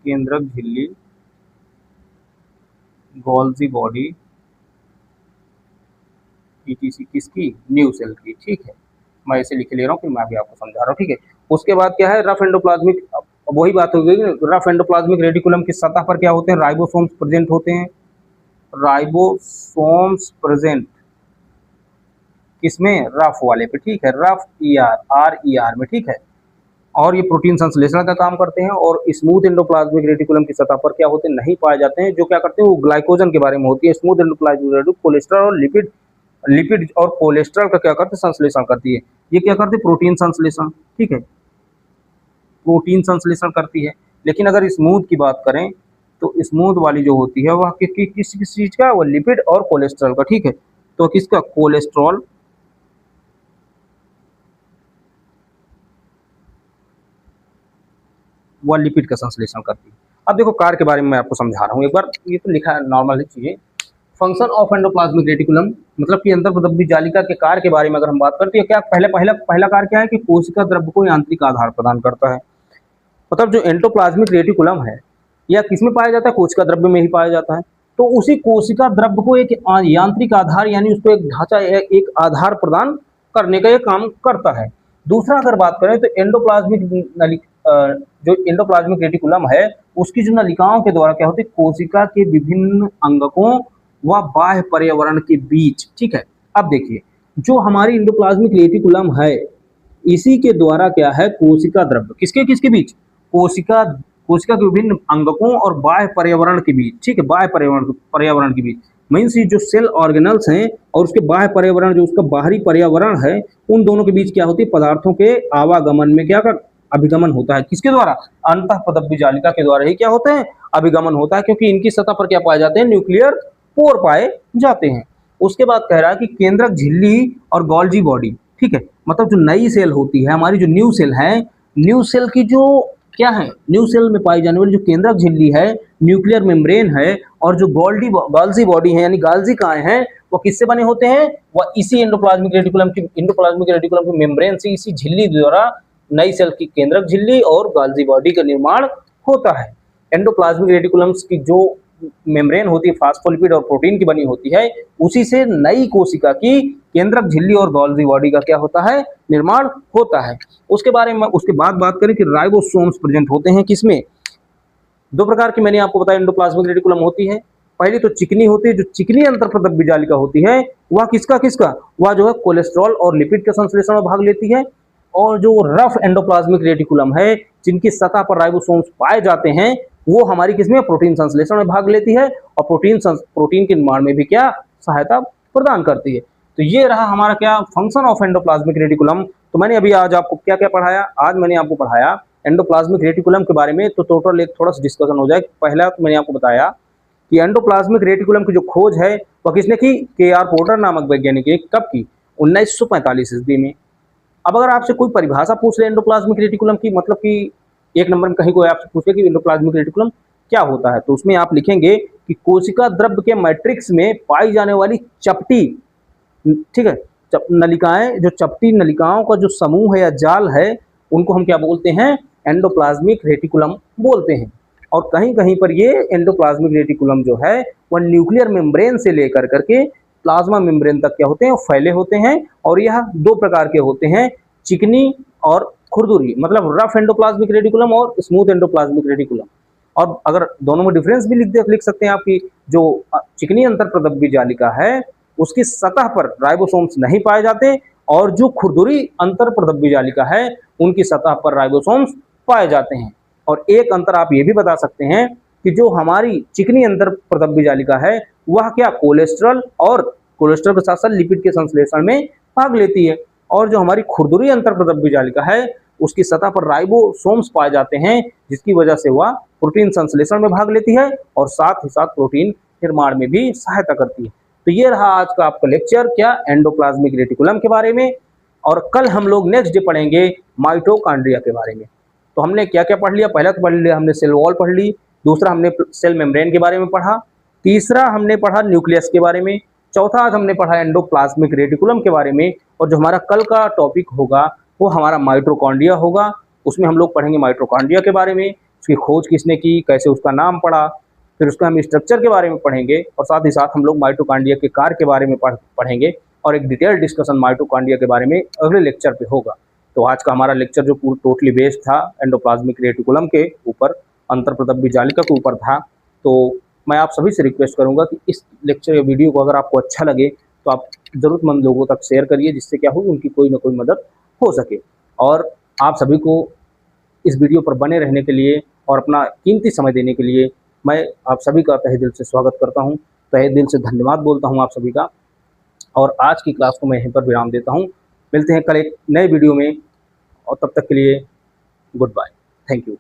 केंद्रक झिल्ली, गोल्जी बॉडी, ईटीसी किसकी, न्यू सेल की, ठीक है, मैं इसे लिख ले रहा हूँ फिर मैं भी आपको समझा रहा हूँ, ठीक है। उसके बाद क्या है, रफ एंडोप्लाज्मिक, वही बात हो गई, रफ एंडोप्लाज्मिक रेटिकुलम की सतह पर क्या होते हैं, राइबोसोम्स प्रेजेंट होते हैं, राइबोसोम्स प्रेजेंट किसमें, रफ वाले पे, ठीक है, रफ RER में, ठीक है, और ये प्रोटीन संश्लेषण का काम करते हैं। और स्मूथ एंडोप्लाज्मिक रेटिकुलम की सतह पर क्या होते हैं, नहीं पाए जाते हैं, जो क्या करते हैं वो ग्लाइकोजन के बारे में होती है। स्मूथ एंडोप्लाज्मिक रेटिकुलम कोलेस्ट्रॉल और लिपिड और कोलेस्ट्रॉल का क्या करते हैं, संश्लेषण करती है। ये क्या करते हैं, प्रोटीन संश्लेषण, ठीक है, प्रोटीन संश्लेषण करती है। लेकिन अगर स्मूथ की बात करें तो स्मूथ वाली जो होती है वह किस चीज का, वो लिपिड और कोलेस्ट्रॉल का, ठीक है, तो किसका, कोलेस्ट्रॉल व लिपिड का संश्लेषण करती है। अब देखो कार्य के बारे में मैं आपको समझा रहा हूँ एक बार, ये तो लिखा है नॉर्मल चीजें। फंक्शन ऑफ एंडोप्लाज्मिक रेटिकुलम, मतलब कि अंतर्प्रदब्धी जालिका के कार्य के बारे में अगर हम बात करते हैं, क्या पहला कार्य क्या है कि कोशिका द्रव्य को यांत्रिक आधार प्रदान करता है। मतलब जो एंडोप्लाज्मिक रेटिकुलम है यह किसमें पाया जाता है, कोशिका द्रव्य में ही पाया जाता है। तो उसी कोशिका द्रव्य को एक यांत्रिक आधार, यानी उसको एक ढांचा, एक आधार प्रदान करने का यह काम करता है। दूसरा अगर बात करें तो जो एंडोप्लाज्मिक रेटिकुलम है उसकी जो नलिकाओं के द्वारा क्या होती है, कोशिका के विभिन्न अंगकों व बाह्य पर्यावरण के बीच, ठीक है। अब देखिए जो हमारी एंडोप्लाज्मिक रेटिकुलम है इसी के द्वारा क्या है, कोशिका द्रव्य किसके किसके बीच, कोशिका के विभिन्न अंगकों और बाह्य पर्यावरण के बीच, ठीक है, बाह्य पर्यावरण के बीच, मीन्स जो सेल ऑर्गेनल्स हैं और उसके बाह्य पर्यावरण, जो उसका बाहरी पर्यावरण है, उन दोनों के बीच क्या होती है, पदार्थों के आवागमन में क्या कर, अभिगमन होता है। किसके द्वारा, अंतःपदब्धी जालिका के द्वारा ही क्या होते हैं, अभिगमन होता है, क्योंकि इनकी सतह पर क्या पाए जाते हैं, न्यूक्लियर पोर पाए जाते हैं। उसके बाद कह रहा है कि केंद्रक झिल्ली और गोल्जी बॉडी, ठीक है, मतलब जो नई सेल होती है हमारी, जो न्यू सेल है, न्यू सेल की जो क्या है, न्यू सेल में पाई जाने वाली जो केंद्रक झिल्ली है, न्यूक्लियर मेम्ब्रेन है, और जो गोल्जी बॉडी है यानी गाल्जी काय हैं, वो किससे बने होते हैं, वह इसी एंडोप्लाज्मिक रेटिकुलम की मेम्ब्रेन से, इसी झिल्ली द्वारा नई सेल की केंद्रक झिल्ली और गाल्जी बॉडी का निर्माण होता है। एंडोप्लाज्मिक रेटिकुलम्स की जो मेम्ब्रेन होती है फास्फोलिपिड और प्रोटीन की बनी होती है, उसी से नई कोशिका की केंद्रक झिल्ली और गोल्जी बॉडी का क्या होता है, निर्माण होता है। उसके बारे में उसके बाद बात करें कि राइबोसोम्स प्रेजेंट होते हैं किसमें, दो प्रकार की मैंने आपको बताया एंडोप्लाज्मिक रेटिकुलम होती है। पहली तो चिकनी होती है, जो चिकनी अंतःपदब्धी जालिका होती है वह किसका वह जो है कोलेस्ट्रॉल और लिपिड के संश्लेषण में भाग लेती है। और जो रफ एंडोप्लाज्मिक रेटिकुलम है, जिनकी सतह पर राइबोसोम्स पाए जाते हैं, वो हमारी किसमें, प्रोटीन संश्लेषण में भाग लेती है और प्रोटीन के निर्माण में भी क्या सहायता प्रदान करती है। तो ये रहा हमारा क्या, फंक्शन ऑफ एंडोप्लाज्मिक रेटिकुलम। तो मैंने अभी आज आपको क्या क्या पढ़ाया, आज मैंने आपको पढ़ाया एंडोप्लाज्मिक रेटिकुलम के बारे में। तो टोटल एक थोड़ा सा डिस्कशन हो जाए। पहला तो मैंने आपको बताया कि एंडोप्लाज्मिक रेटिकुलम की जो खोज है वह किसने की, KR पोर्टर नामक वैज्ञानिक ने। कब की, 1945 ईस्वी में। अब अगर आपसे कोई परिभाषा पूछ ले एंडोप्लाज्मिक रेटिकुलम की, मतलब कि एक नंबर में कहीं कोई आपसे पूछे कि एंडोप्लाज्मिक रेटिकुलम क्या होता है, तो उसमें आप लिखेंगे कि कोशिका द्रव्य के मैट्रिक्स में पाई जाने वाली चपटी, ठीक है, नलिकाएं, जो चपटी नलिकाओं का जो समूह है या जाल है, उनको हम क्या बोलते हैं, एंडोप्लाज्मिक रेटिकुलम बोलते हैं। और कहीं कहीं पर ये एंडोप्लाज्मिक रेटिकुलम जो है वह न्यूक्लियर मेम्ब्रेन से लेकर करके प्लाज्मा मेम्ब्रेन तक क्या होते हैं, फैले होते हैं। और यह दो प्रकार के होते हैं, चिकनी और खुरदुरी, मतलब रफ एंडोप्लाज्मिक रेटिकुलम और स्मूथ एंडोप्लाज्मिक रेटिकुलम। और अगर दोनों में डिफरेंस भी लिख सकते हैं आपकी, जो चिकनी अंतरप्रदब्बी जालिका है उसकी सतह पर राइबोसोम्स नहीं पाए जाते, और जो खुरदुरी अंतरप्रदब्बी जालिका है उनकी सतह पर राइबोसोम्स पाए जाते हैं। और एक अंतर आप ये भी बता सकते हैं कि जो हमारी चिकनी अंतरप्रदब्बी जालिका है वह क्या कोलेस्ट्रॉल और कोलेस्ट्रॉल के साथ साथ लिपिड के संश्लेषण में भाग लेती है, और जो हमारी खुरदुरी अंतरप्रदब्बी जालिका है उसकी सतह पर राइबोसोम्स पाए जाते हैं, जिसकी वजह से वह प्रोटीन संश्लेषण में भाग लेती है और साथ ही साथ प्रोटीन निर्माण में भी सहायता करती है। तो ये रहा आज का आपका लेक्चर, क्या एंडोप्लाज्मिक रेटिकुलम के बारे में। और कल हम लोग नेक्स्ट डे पढ़ेंगे माइटोकॉन्ड्रिया के बारे में। तो हमने क्या क्या पढ़ लिया, पहला तो पढ़ लिया हमने सेल वॉल पढ़ ली, दूसरा हमने सेल मेम्ब्रेन के बारे में पढ़ा, तीसरा हमने पढ़ा न्यूक्लियस के बारे में, चौथा आज हमने पढ़ा एंडोप्लाज्मिक रेटिकुलम के बारे में। और जो हमारा कल का टॉपिक होगा वो हमारा माइटोकॉन्ड्रिया होगा। उसमें हम लोग पढ़ेंगे माइटोकॉन्ड्रिया के बारे में, उसकी खोज किसने की, कैसे उसका नाम पड़ा, फिर उसका हम स्ट्रक्चर के बारे में पढ़ेंगे, और साथ ही साथ हम लोग माइटोकॉन्ड्रिया के कार्य के बारे में पढ़ेंगे। और एक डिटेल डिस्कशन माइटोकॉन्ड्रिया के बारे में अगले लेक्चर पे होगा। तो आज का हमारा लेक्चर जो पूरा टोटली बेस्ड था एंडोप्लाज्मिक रेटिकुलम के ऊपर, अंतरप्रदब्बी जालिका के ऊपर था। तो मैं आप सभी से रिक्वेस्ट करूंगा कि इस लेक्चर या वीडियो को अगर आपको अच्छा लगे तो आप ज़रूरतमंद लोगों तक शेयर करिए, जिससे क्या हो उनकी कोई ना कोई मदद हो सके। और आप सभी को इस वीडियो पर बने रहने के लिए और अपना कीमती समय देने के लिए मैं आप सभी का तहे दिल से स्वागत करता हूं, तहे दिल से धन्यवाद बोलता हूं आप सभी का। और आज की क्लास को मैं यहीं पर विराम देता हूं। मिलते हैं कल एक नए वीडियो में, और तब तक के लिए गुड बाय, थैंक यू।